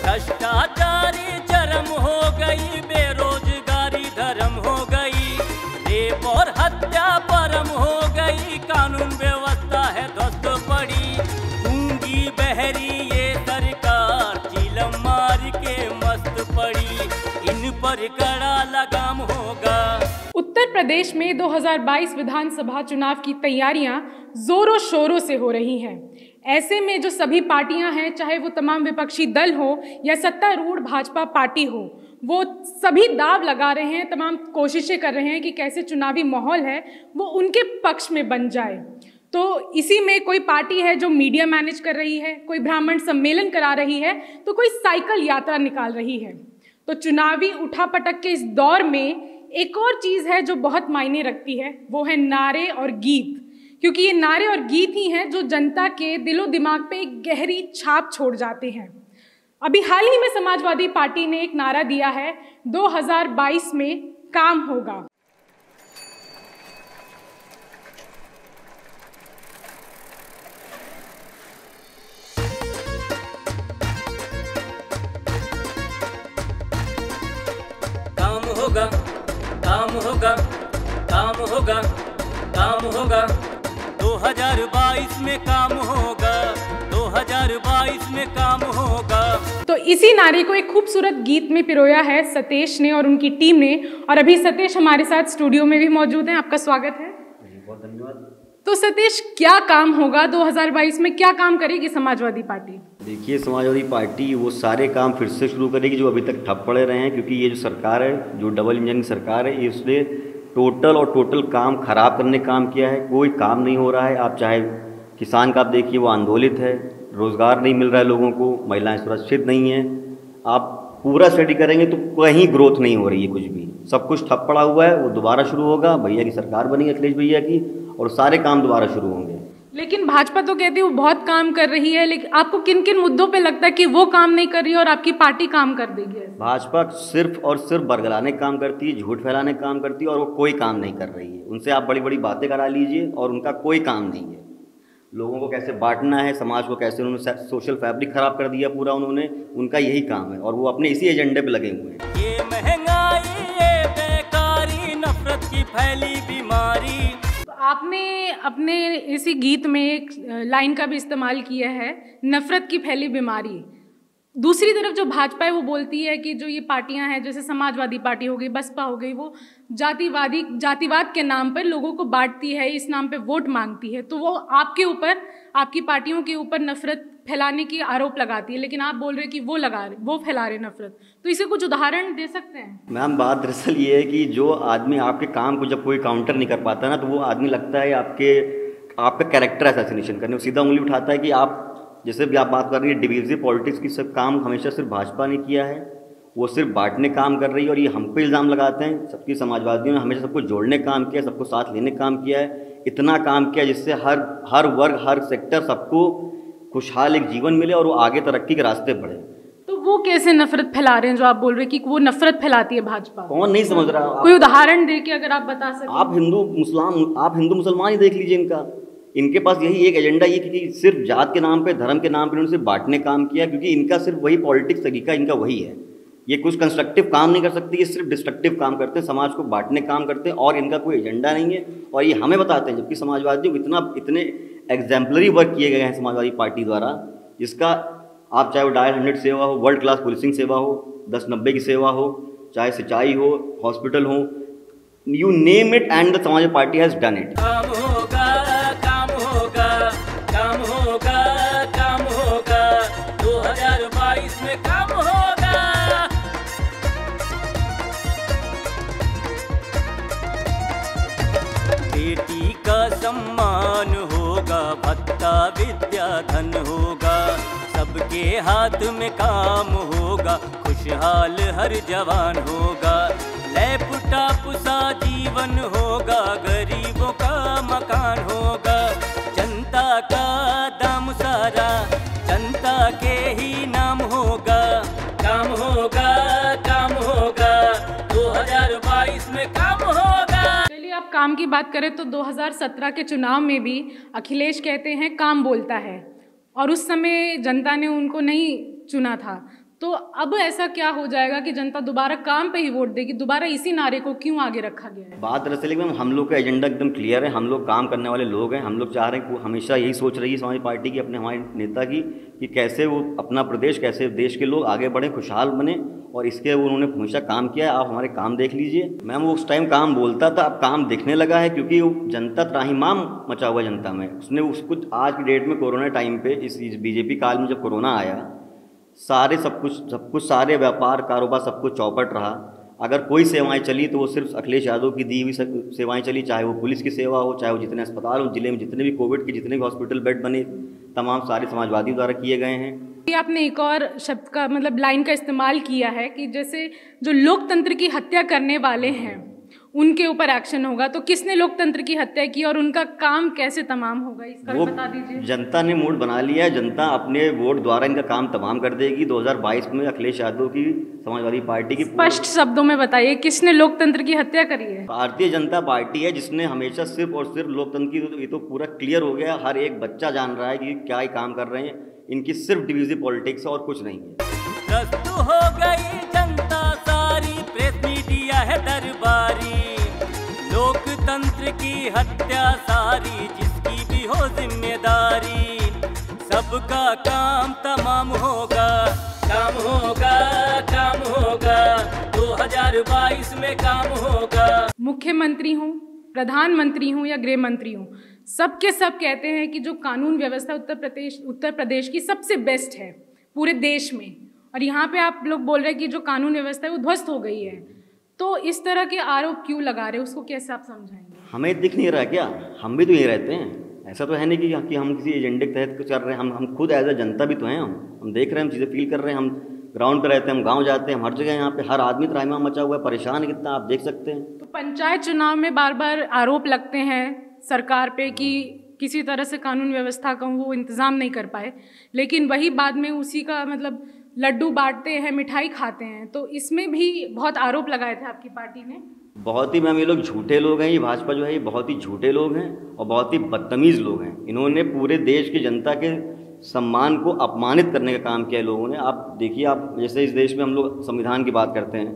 भ्रष्टाचारी चरम हो गई, बेरोजगारी धर्म हो गई, रेप और हत्या परम हो गई, कानून व्यवस्था है ध्वस्त पड़ी, गूंगी बहरी ये सरकार चिलम मार के मस्त पड़ी, इन पर कड़ा लगाम होगा। उत्तर प्रदेश में 2022 विधानसभा चुनाव की तैयारियां जोरों शोरों से हो रही हैं। ऐसे में जो सभी पार्टियां हैं, चाहे वो तमाम विपक्षी दल हो या सत्तारूढ़ भाजपा पार्टी हो, वो सभी दाव लगा रहे हैं, तमाम कोशिशें कर रहे हैं कि कैसे चुनावी माहौल है वो उनके पक्ष में बन जाए। तो इसी में कोई पार्टी है जो मीडिया मैनेज कर रही है, कोई ब्राह्मण सम्मेलन करा रही है, तो कोई साइकिल यात्रा निकाल रही है। तो चुनावी उठापटक के इस दौर में एक और चीज़ है जो बहुत मायने रखती है, वो है नारे और गीत, क्योंकि ये नारे और गीत ही हैं जो जनता के दिलो दिमाग पे एक गहरी छाप छोड़ जाते हैं। अभी हाल ही में समाजवादी पार्टी ने एक नारा दिया है, 2022 में काम होगा। काम होगा, काम होगा, काम होगा, काम होगा, 2022 में काम होगा, 2022 में काम होगा। तो इसी नारे को एक खूबसूरत गीत में पिरोया है सतेश ने और उनकी टीम ने, और अभी सतेश हमारे साथ स्टूडियो में भी मौजूद हैं। आपका स्वागत है। बहुत धन्यवाद। तो सतेश, क्या काम होगा 2022 में, क्या काम करेगी समाजवादी पार्टी? देखिए, समाजवादी पार्टी वो सारे काम फिर से शुरू करेगी जो अभी तक ठप पड़े रहे हैं, क्योंकि ये जो सरकार है, जो डबल इंजन की सरकार है, इसने टोटल काम खराब करने का काम किया है। कोई काम नहीं हो रहा है। आप चाहे किसान का आप देखिए, वो आंदोलित है, रोज़गार नहीं मिल रहा है लोगों को, महिलाएं सुरक्षित नहीं हैं। आप पूरा स्टडी करेंगे तो कहीं ग्रोथ नहीं हो रही है, कुछ भी, सब कुछ ठप पड़ा हुआ है। वो दोबारा शुरू होगा, भैया की सरकार बनी अखिलेश भैया की, और सारे काम दोबारा शुरू होंगे। लेकिन भाजपा तो कहती है वो बहुत काम कर रही है, लेकिन आपको किन किन मुद्दों पे लगता है कि वो काम नहीं कर रही है और आपकी पार्टी काम कर देगी? भाजपा सिर्फ और सिर्फ बरगलाने का काम करती है, झूठ फैलाने का काम करती है, और वो कोई काम नहीं कर रही है। उनसे आप बड़ी बड़ी बातें करा लीजिए और उनका कोई काम नहीं है। लोगों को कैसे बांटना है, समाज को कैसे, उन्होंने सोशल फैब्रिक खराब कर दिया पूरा उन्होंने, उनका यही काम है और वो अपने इसी एजेंडे पे लगे हुए हैं। ये महंगाई, ये बेकारी, नफरत की फैली बीमारी। आपने अपने इसी गीत में एक लाइन का भी इस्तेमाल किया है, नफरत की फैली बीमारी। दूसरी तरफ जो भाजपा है वो बोलती है कि जो ये पार्टियां हैं, जैसे समाजवादी पार्टी हो गई, बसपा हो गई, वो जातिवाद के नाम पर लोगों को बांटती है, इस नाम पे वोट मांगती है। तो वो आपके ऊपर, आपकी पार्टियों के ऊपर नफरत फैलाने की आरोप लगाती है, लेकिन आप बोल रहे हैं कि वो फैला रहे नफरत। तो इसे कुछ उदाहरण दे सकते हैं? मैम, बात दरअसल ये है कि जो आदमी आपके काम को जब कोई काउंटर नहीं कर पाता ना, तो वो आदमी लगता है आपका कैरेक्टर असैसिनेशन करने, सीधा उंगली उठाता है कि आप, जैसे भी आप बात कर रही है डिविजिव पॉलिटिक्स की, सब काम हमेशा सिर्फ भाजपा ने किया है, वो सिर्फ बांटने काम कर रही है। और ये हम पे इल्ज़ाम लगाते हैं, सबकी समाजवादियों ने हमेशा सबको जोड़ने काम किया, सबको साथ लेने काम किया है, इतना काम किया जिससे हर वर्ग, हर सेक्टर, सबको खुशहाल एक जीवन मिले और वो आगे तरक्की के रास्ते बढ़े। तो वो कैसे नफरत फैला रहे हैं जो आप बोल रहे हैं कि वो नफरत फैलाती है भाजपा? कौन नहीं समझ रहा? कोई उदाहरण दे के अगर आप बता सकें। आप हिंदू मुसलमान ही देख लीजिए। इनके पास यही एक एजेंडा, ये कि सिर्फ जात के नाम पे, धर्म के नाम पे उन्होंने बांटने काम किया, क्योंकि इनका सिर्फ वही पॉलिटिक्स तरीका इनका वही है। ये कुछ कंस्ट्रक्टिव काम नहीं कर सकती, ये सिर्फ डिस्ट्रक्टिव काम करते हैं, समाज को बांटने काम करते हैं, और इनका कोई एजेंडा नहीं है। और ये हमें बताते हैं, जबकि समाजवादियों को इतने एग्जाम्पलरी वर्क किए गए हैं समाजवादी पार्टी द्वारा, जिसका आप चाहे वो डायल 100 सेवा हो, वर्ल्ड क्लास पुलिसिंग सेवा हो, 1090 की सेवा हो, चाहे सिंचाई हो, हॉस्पिटल हो, you name it, and the Samajwadi party has done it. काम होगा, काम होगा, काम होगा, काम होगा, 2022 में काम होगा। बेटी का सम्मान होगा, भत्ता विद्या धन होगा, सबके हाथ में काम होगा, खुशहाल हर जवान होगा, लैपटॉप सा जीवन होगा, गरीबों का मकान होगा, जनता का दाम सारा जनता के ही नाम होगा। काम होगा, काम होगा, 2022 में काम होगा। चलिए, आप काम की बात करें तो 2017 के चुनाव में भी अखिलेश कहते हैं काम बोलता है, और उस समय जनता ने उनको नहीं चुना था। तो अब ऐसा क्या हो जाएगा कि जनता दोबारा काम पे ही वोट देगी? दोबारा इसी नारे को क्यों आगे रखा गया है? बात दरअसल है कि हम लोग का एजेंडा एकदम क्लियर है। हम लोग काम करने वाले लोग हैं। हम लोग चाह रहे हैं कि हमेशा यही सोच रही है समाजवादी पार्टी की, अपने हमारे नेता की, कि कैसे वो अपना प्रदेश, कैसे देश के लोग आगे बढ़ें, खुशहाल बने, और इसके उन्होंने हमेशा काम किया है। आप हमारे काम देख लीजिए। मैम वो उस टाइम काम बोलता था, अब काम दिखने लगा है, क्योंकि वो जनता त्राहिमाम मचा हुआ जनता में। उसने उसको आज की डेट में कोरोना टाइम पे, इस बीजेपी काल में जब कोरोना आया, सारे सब कुछ सारे व्यापार कारोबार सब कुछ चौपट रहा। अगर कोई सेवाएं चली तो वो सिर्फ अखिलेश यादव की दी हुई सेवाएं चली, चाहे वो पुलिस की सेवा हो, चाहे वो जितने अस्पताल हो, जिले में जितने भी कोविड के जितने भी हॉस्पिटल बेड बने, तमाम सारे समाजवादियों द्वारा किए गए हैं। आपने एक और शब्द का मतलब लाइन का इस्तेमाल किया है कि जैसे जो लोकतंत्र की हत्या करने वाले हैं उनके ऊपर एक्शन होगा। तो किसने लोकतंत्र की हत्या की और उनका काम कैसे तमाम होगा, इसका भी बता दीजिए। जनता ने मूड बना लिया है। जनता अपने वोट द्वारा इनका काम तमाम कर देगी। 2022 में अखिलेश यादव की समाजवादी पार्टी की, स्पष्ट शब्दों में बताइए, किसने लोकतंत्र की हत्या करी है? भारतीय जनता पार्टी है, जिसने हमेशा सिर्फ और सिर्फ लोकतंत्र की, ये तो पूरा क्लियर हो गया। हर एक बच्चा जान रहा है कि क्या ही काम कर रहे हैं। इनकी सिर्फ डिविजिव पॉलिटिक्स और कुछ नहीं है। हो गई जनता सारी, प्रेस मीडिया है दरबारी, लोकतंत्र की हत्या सारी, जिसकी भी हो जिम्मेदारी, सबका काम तमाम होगा, काम होगा, काम होगा, 2022 में काम होगा। मुख्यमंत्री हूँ, प्रधानमंत्री हूँ या गृह मंत्री हूँ, सबके सब कहते हैं कि जो कानून व्यवस्था उत्तर प्रदेश की सबसे बेस्ट है पूरे देश में, और यहाँ पे आप लोग बोल रहे हैं कि जो कानून व्यवस्था है वो ध्वस्त हो गई है। तो इस तरह के आरोप क्यों लगा रहे हैं, उसको कैसे आप समझाएंगे? हमें दिख नहीं रहा क्या? हम भी तो यहीं रहते हैं। ऐसा तो है नहीं कि हम किसी एजेंडे के तहत कुछ कर रहे हैं। हम खुद एज ए जनता भी तो हैं। हम देख रहे हैं, हम चीज़ें फील कर रहे हैं। हम ग्राउंड पे रहते हैं, हम गांव जाते हैं, हम हर जगह यहाँ पे हर आदमी त्राहिमाम मचा हुआ है, परेशान है कितना, आप देख सकते हैं। तो पंचायत चुनाव में बार बार आरोप लगते हैं सरकार पे कि किसी तरह से कानून व्यवस्था का वो इंतज़ाम नहीं कर पाए, लेकिन वही बाद में उसी का मतलब लड्डू बांटते हैं, मिठाई खाते हैं। तो इसमें भी बहुत आरोप लगाए थे आपकी पार्टी ने। बहुत ही मैम, ये लोग झूठे लोग हैं। ये भाजपा जो है ये बहुत ही झूठे लोग हैं और बहुत ही बदतमीज़ लोग हैं। इन्होंने पूरे देश की जनता के सम्मान को अपमानित करने का काम किया है लोगों ने। आप देखिए, आप जैसे इस देश में हम लोग संविधान की बात करते हैं,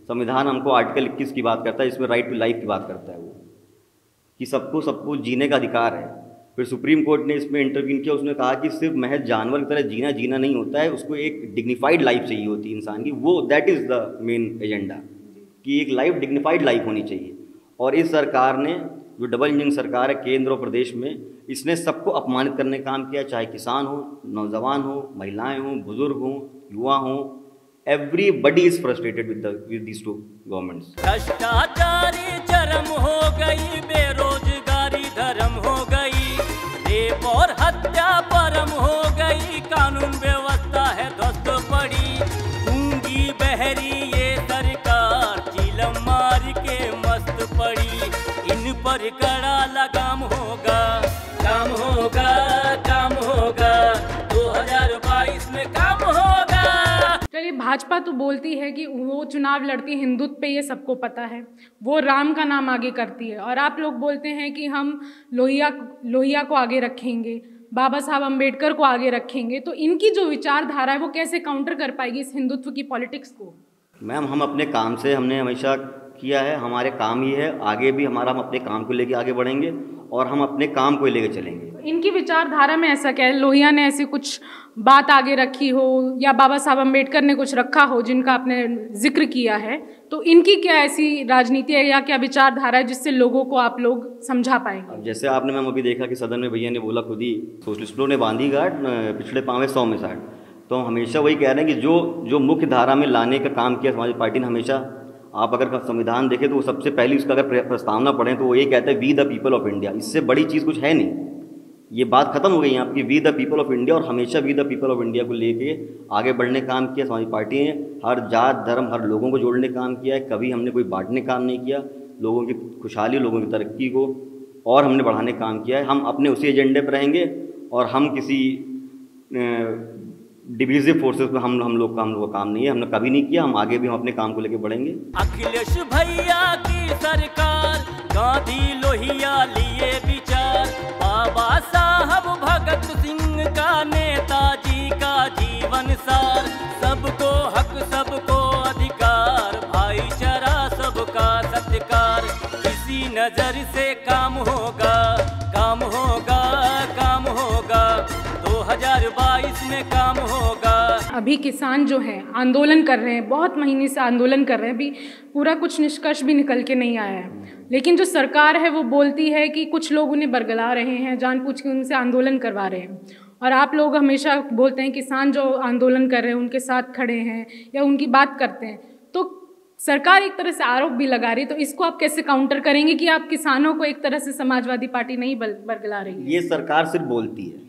संविधान हमको आर्टिकल 21 की बात करता है, इसमें राइट टू लाइफ की बात करता है, वो कि सबको जीने का अधिकार है। फिर सुप्रीम कोर्ट ने इसमें इंटरवीन किया, उसने कहा कि सिर्फ महज जानवर की तरह जीना नहीं होता है, उसको एक डिग्निफाइड लाइफ चाहिए होती है इंसान की। वो that is the main agenda, कि एक लाइफ डिग्निफाइड लाइफ होनी चाहिए। और इस सरकार ने, जो डबल इंजन सरकार है केंद्र और प्रदेश में, इसने सबको अपमानित करने का काम किया, चाहे किसान हो, नौजवान हो, महिलाएं हों, बुजुर्ग हों, युवा हों। Everybody is frustrated with these two governments. भ्रष्टाचारी चरम हो गई, बेरोजगारी धर्म हो गई, रेप और हत्या परम हो गई, कानून व्यवस्था है ध्वस्त पड़ी, गूंगी बहरी ये सरकार चिलम मार के मस्त पड़ी, इन पर कड़ा लगाम होगा, काम होगा, काम होगा, 2022 में काम होगा। चलिए, भाजपा तो बोलती है कि वो चुनाव लड़ती है हिंदुत्व पे, ये सबको पता है, वो राम का नाम आगे करती है, और आप लोग बोलते हैं कि हम लोहिया को आगे रखेंगे, बाबा साहब अम्बेडकर को आगे रखेंगे। तो इनकी जो विचारधारा है वो कैसे काउंटर कर पाएगी इस हिंदुत्व की पॉलिटिक्स को? मैम, हम अपने काम से हमने हमेशा किया है, हमारे काम ही है, आगे भी हम अपने काम को लेके आगे बढ़ेंगे और हम अपने काम को लेके चलेंगे। इनकी विचारधारा में ऐसा क्या है? लोहिया ने ऐसी कुछ बात आगे रखी हो या बाबा साहब अम्बेडकर ने कुछ रखा हो जिनका आपने जिक्र किया है, तो इनकी क्या ऐसी राजनीति है या क्या विचारधारा है जिससे लोगों को आप लोग समझा पाएंगे? जैसे आपने मैम अभी देखा कि सदन में भैया ने बोला, खुद ही सोशलिस्टों ने बांधी गांठ, पिछड़े पाँव 100 में 60। तो हम हमेशा वही कह रहे हैं कि जो मुख्य धारा में लाने का काम किया समाजवादी पार्टी ने हमेशा, आप अगर संविधान देखें तो वो सबसे पहली उसका अगर प्रस्तावना पढ़ें तो वो ये कहता है we the people of India. इससे बड़ी चीज़ कुछ है नहीं, ये बात खत्म हो गई है आपकी, we the people of India. और हमेशा we the people of India को लेके आगे बढ़ने का काम किया समाजवादी पार्टी ने। हर जात धर्म हर लोगों को जोड़ने का काम किया है, कभी हमने कोई बांटने का काम नहीं किया। लोगों की खुशहाली, लोगों की तरक्की को और हमने बढ़ाने का काम किया है। हम अपने उसी एजेंडे पर रहेंगे और हम किसी डिविजिव फोर्सेस में हम लोग का काम नहीं है, हमने कभी नहीं किया, हम आगे भी हम अपने काम को लेके बढ़ेंगे। अखिलेश भैया की सरकार, गांधी लोहिया लिए विचार, बाबा साहब भगत सिंह का नेताजी गांधी का जीवन सार, सबको हक सबको अधिकार, भाईचारा सबका सत्कार, इसी नजर से काम होगा, काम होगा, काम होगा, 2022 में काम होगा। अभी किसान जो हैं आंदोलन कर रहे हैं, बहुत महीने से आंदोलन कर रहे हैं, अभी पूरा कुछ निष्कर्ष भी निकल के नहीं आया है। लेकिन जो सरकार है वो बोलती है कि कुछ लोग उन्हें बरगला रहे हैं, जानबूझ के उनसे आंदोलन करवा रहे हैं। और आप लोग हमेशा बोलते हैं किसान जो आंदोलन कर रहे हैं उनके साथ खड़े हैं या उनकी बात करते हैं, तो सरकार एक तरह से आरोप भी लगा रही है। तो इसको आप कैसे काउंटर करेंगे कि आप किसानों को एक तरह से समाजवादी पार्टी नहीं बरगला रही है? ये सरकार सिर्फ बोलती है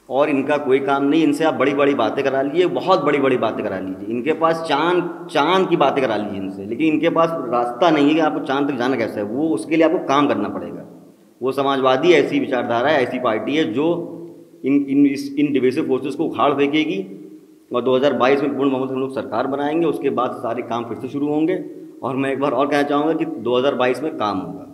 और इनका कोई काम नहीं। इनसे आप बड़ी बड़ी बातें करा लीजिए, बहुत बड़ी बड़ी बातें करा लीजिए, इनके पास चांद की बातें करा लीजिए इनसे, लेकिन इनके पास रास्ता नहीं है कि आपको चांद तक जाना कैसे है। वो उसके लिए आपको काम करना पड़ेगा। वो समाजवादी ऐसी विचारधारा है, ऐसी पार्टी है जो इन डिविसिव फोर्सेस को उखाड़ फेंकेगी और 2022 में पूर्ण बहुमत हम लोग सरकार बनाएंगे। उसके बाद सारे काम फिर से शुरू होंगे। और मैं एक बार और कहना चाहूँगा कि 2022 में काम होगा।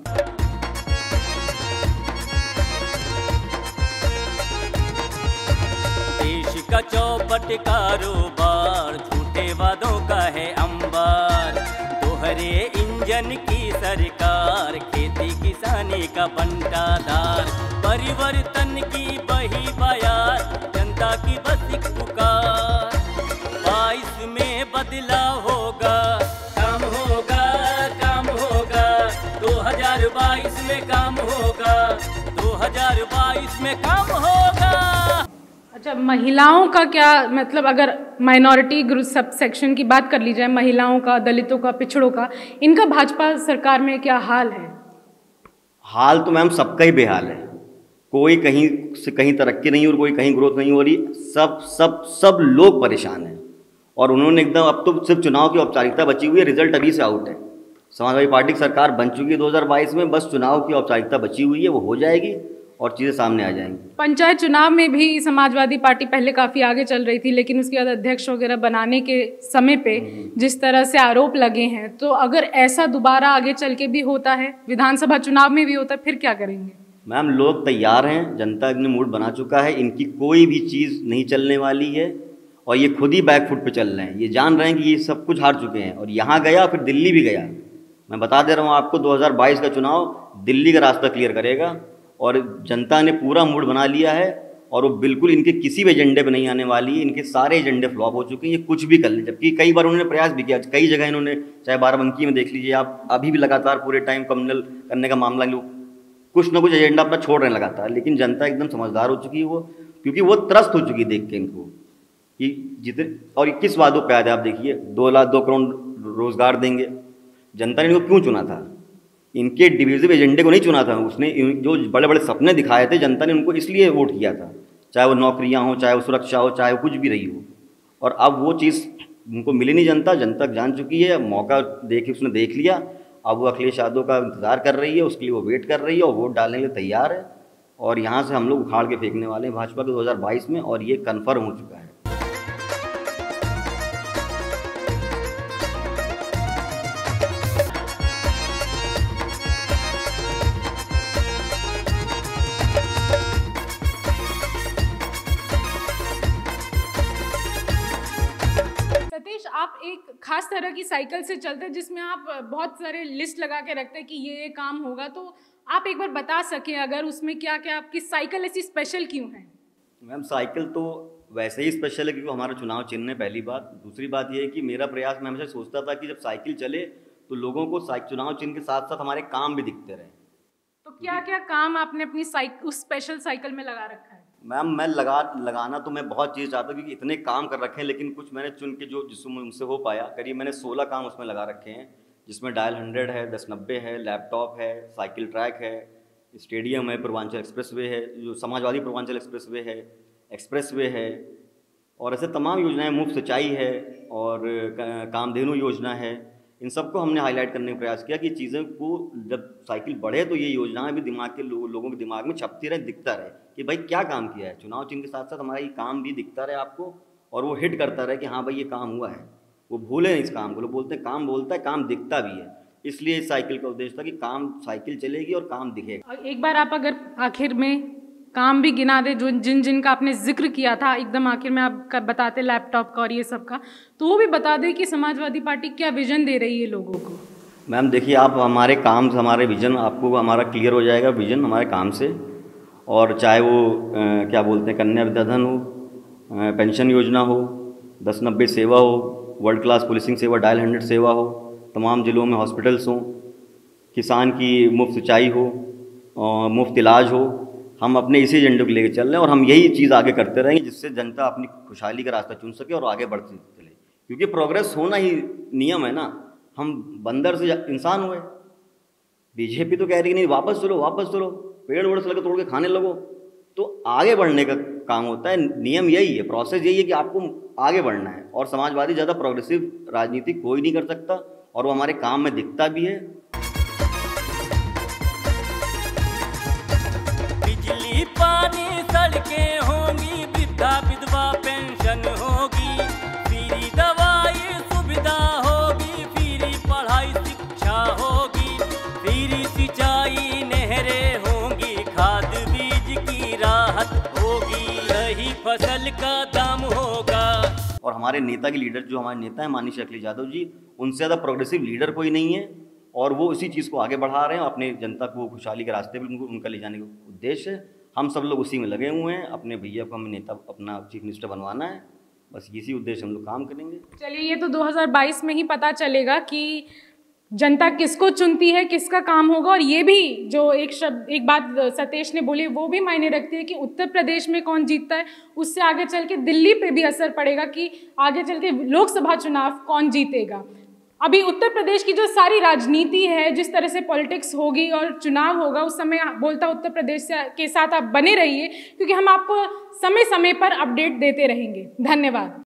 का चौपट कारोबार, झूठे वादों का है अंबार, दोहरे इंजन की सरकार, खेती किसानी का बंटाधार, परिवर्तन की बही बयार, जनता की बस एक पुकार, 22 में बदलाव होगा, काम होगा, काम होगा, 2022 में काम होगा, 2022 में काम होगा। अच्छा, महिलाओं का क्या मतलब, अगर माइनॉरिटी ग्रुप सब सेक्शन की बात कर ली जाए, महिलाओं का, दलितों का, पिछड़ों का, इनका भाजपा सरकार में क्या हाल है? हाल तो मैम सबका ही बेहाल है। कोई कहीं से कहीं तरक्की नहीं और कोई कहीं ग्रोथ नहीं हो रही। सब सब सब लोग परेशान हैं। और उन्होंने एकदम, अब तो सिर्फ चुनाव की औपचारिकता बची हुई है, रिजल्ट अभी से आउट है। समाजवादी पार्टी की सरकार बन चुकी है 2022 में, बस चुनाव की औपचारिकता बची हुई है, वो हो जाएगी और चीज़ें सामने आ जाएंगी। पंचायत चुनाव में भी समाजवादी पार्टी पहले काफ़ी आगे चल रही थी, लेकिन उसके बाद अध्यक्ष वगैरह बनाने के समय पे जिस तरह से आरोप लगे हैं, तो अगर ऐसा दोबारा आगे चल के भी होता है, विधानसभा चुनाव में भी होता है, फिर क्या करेंगे? मैम लोग तैयार हैं, जनता ने मूड बना चुका है, इनकी कोई भी चीज़ नहीं चलने वाली है और ये खुद ही बैकफुट पे चल रहे हैं। ये जान रहे हैं कि ये सब कुछ हार चुके हैं और यहाँ गया फिर दिल्ली भी गया। मैं बता दे रहा हूँ आपको, 2022 का चुनाव दिल्ली का रास्ता क्लियर करेगा और जनता ने पूरा मूड बना लिया है और वो बिल्कुल इनके किसी भी एजेंडे पे नहीं आने वाली है। इनके सारे एजेंडे फ्लॉप हो चुके हैं, ये कुछ भी कर लें। जबकि कई बार उन्होंने प्रयास भी किया, कई जगह इन्होंने, चाहे बाराबंकी में देख लीजिए आप, अभी भी लगातार पूरे टाइम कम्युनल करने का मामला, लोग कुछ ना कुछ एजेंडा अपना छोड़ रहे हैं लगातार। लेकिन जनता एकदम समझदार हो चुकी है वो, क्योंकि वो त्रस्त हो चुकी है देख के इनको कि जितने, और 21 वादों पे आए थे आप देखिए, 2 करोड़ रोजगार देंगे। जनता ने इनको क्यों चुना था? इनके डिविजिव एजेंडे को नहीं चुना था उसने। जो बड़े बड़े सपने दिखाए थे जनता ने उनको इसलिए वोट किया था, चाहे वो नौकरियां हो, चाहे वो सुरक्षा हो, चाहे वो कुछ भी रही हो। और अब वो चीज़ उनको मिली नहीं। जनता जान चुकी है, मौका देख उसने देख लिया। अब वो अखिलेश यादव का इंतज़ार कर रही है, उसके लिए वो वेट कर रही है और वोट डालने के लिए तैयार है। और यहाँ से हम लोग उखाड़ के फेंकने वाले हैं भाजपा के 2022 में, और ये कन्फर्म हो चुका है। आप एक खास तरह की साइकिल से चलते हैं जिसमें आप बहुत सारे लिस्ट लगा के रखते हैं कि ये काम होगा, तो आप एक बार बता सकें अगर उसमें क्या क्या आपकी साइकिल ऐसी स्पेशल क्यों है? मैम साइकिल तो वैसे ही स्पेशल है क्योंकि हमारा चुनाव चिन्ह है, पहली बात। दूसरी बात ये है कि मेरा प्रयास, मैं हमेशा सोचता था कि जब साइकिल चले तो लोगों को चुनाव चिन्ह के साथ साथ हमारे काम भी दिखते रहे। तो क्या क्या काम आपने अपनी उस स्पेशल साइकिल में लगा रखा है? मैम मैं लगाना तो मैं बहुत चीज़ चाहता हूँ क्योंकि इतने काम कर रखे हैं, लेकिन कुछ मैंने चुन के जिसमें उनसे हो पाया, करीब मैंने 16 काम उसमें लगा रखे हैं, जिसमें डायल 100 है, 1090 है, लैपटॉप है, साइकिल ट्रैक है, स्टेडियम है, पूर्वांचल एक्सप्रेसवे है, जो समाजवादी पूर्वांचल एक्सप्रेसवे है, और ऐसे तमाम योजनाएं, मुफ्त सिंचाई है और कामधेनु योजना है। इन सबको हमने हाईलाइट करने का प्रयास किया कि चीज़ें को जब साइकिल बढ़े तो ये योजनाएं भी दिमाग के लोगों के दिमाग में छपती रहे, दिखता रहे कि भाई क्या काम किया है। चुनाव चिन्ह के साथ साथ हमारा ये काम भी दिखता रहे आपको और वो हिट करता रहे कि हाँ भाई ये काम हुआ है। वो भूले नहीं इस काम को, लोग बोलते हैं काम बोलता है, काम दिखता भी है। इसलिए इस साइकिल का उद्देश्य था कि काम साइकिल चलेगी और काम दिखेगा। एक बार आप अगर आखिर में काम भी गिना दे जो जिन का आपने जिक्र किया था एकदम आखिर में आप बताते लैपटॉप का और ये सब का, तो वो भी बता दें कि समाजवादी पार्टी क्या विजन दे रही है लोगों को। मैम देखिए, आप हमारे काम से हमारे विजन आपको हमारा क्लियर हो जाएगा, विजन हमारे काम से। और चाहे वो क्या बोलते हैं कन्या विद्याधन हो, पेंशन योजना हो, 1090 सेवा हो, वर्ल्ड क्लास पुलिसिंग सेवा, डायल 100 सेवा हो, तमाम ज़िलों में हॉस्पिटल्स हों, किसान की मुफ्त सिंचाई हो, मुफ्त इलाज हो, हम अपने इसी एजेंडे को लेकर चल रहे हैं और हम यही चीज़ आगे करते रहेंगे जिससे जनता अपनी खुशहाली का रास्ता चुन सके और आगे बढ़ती चले। क्योंकि प्रोग्रेस होना ही नियम है ना, हम बंदर से इंसान हुए। बीजेपी तो कह रही है नहीं वापस चलो, पेड़ वेड़ से लगे तोड़ के खाने लगो, तो आगे बढ़ने का काम होता है। नियम यही है, प्रोसेस यही है कि आपको आगे बढ़ना है। और समाजवादी ज़्यादा प्रोग्रेसिव राजनीति कोई नहीं कर सकता और वो हमारे काम में दिखता भी है। बिजली पानी सड़कें होंगी, वृद्धा विधवा पेंशन होगी, फ्री दवाई सुविधा होगी, फ्री पढ़ाई शिक्षा होगी, फ्री सिंचाई नहरें होंगी, खाद बीज की राहत होगी, सही फसल का दाम होगा। और हमारे नेता के लीडर जो हमारे नेता हैं माननीय श्री अखिलेश यादव जी, उनसे ज़्यादा प्रोग्रेसिव लीडर कोई नहीं है और वो इसी चीज़ को आगे बढ़ा रहे हैं। अपने जनता को खुशहाली के रास्ते पर उनका ले जाने का उद्देश्य है। हम सब लोग उसी में लगे हुए हैं, अपने भैया को हमें नेता अपना चीफ मिनिस्टर बनवाना है, बस इसी उद्देश्य हम लोग काम करेंगे। चलिए, ये तो 2022 में ही पता चलेगा कि जनता किसको चुनती है, किसका काम होगा। और ये भी जो एक बात सतेश ने बोली वो भी मायने रखती है कि उत्तर प्रदेश में कौन जीतता है, उससे आगे चल के दिल्ली पे भी असर पड़ेगा कि आगे चल के लोकसभा चुनाव कौन जीतेगा। अभी उत्तर प्रदेश की जो सारी राजनीति है, जिस तरह से पॉलिटिक्स होगी और चुनाव होगा, उस समय बोलता उत्तर प्रदेश के साथ आप बने रहिए, क्योंकि हम आपको समय समय पर अपडेट देते रहेंगे। धन्यवाद।